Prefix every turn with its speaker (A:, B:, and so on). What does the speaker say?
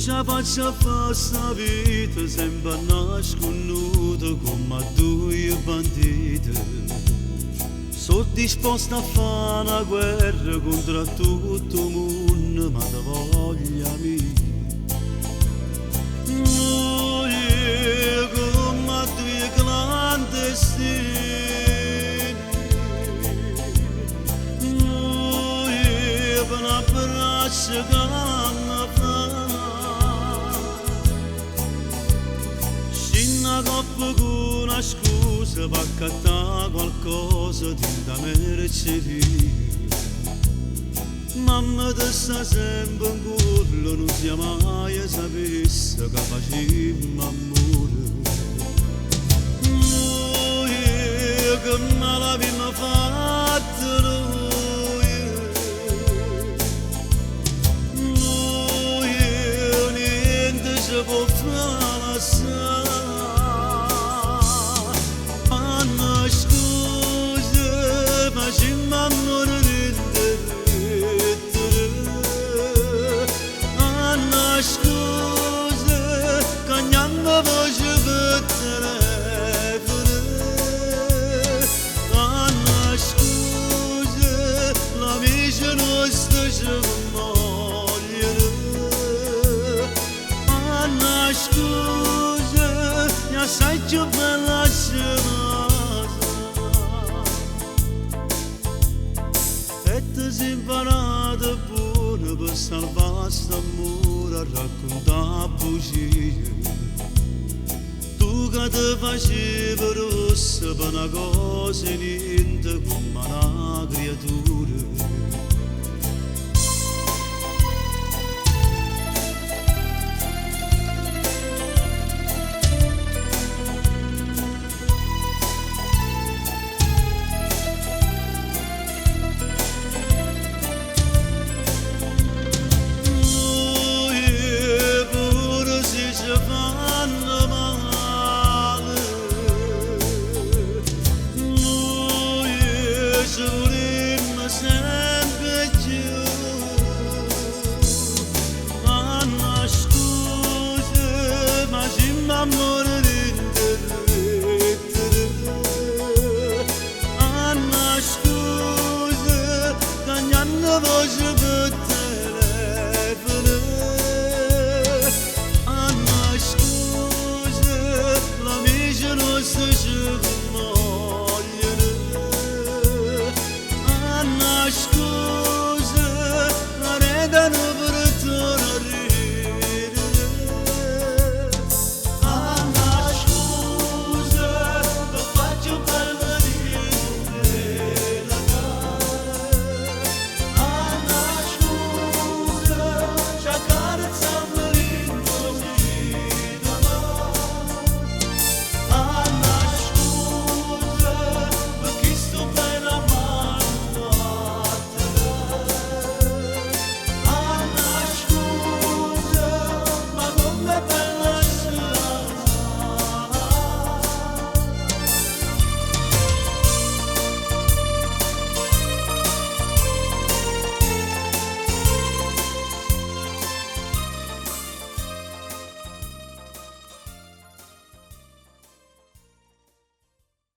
A: ce la faccio fare sta vita sempre nasconuta come due banditi. Sono disposto a fare una guerra contro tutto il mondo, ma da voglia mia. Noi come due clandestini, noi per un abbraccio che mi fa. Scina coppa con una scusa per accattare qualcosa di da merceria. Mamma ti sta sempre in culo, non sia mai sapesse che facemmo amore. Noi che me l'abbiamo fatta noi, niente ci può fare assai. Anna scusa, ma ci m'amore scusa, cagnando voce per telefono. Anna scusa, l'amica nostra ci vogliono. Anna scusa, mi assai più bella scelata. E ti sei imparata pure per salvare st'amore a raccontare bugie. Tu che ti facevi rossa per una cosa niente come una creatura.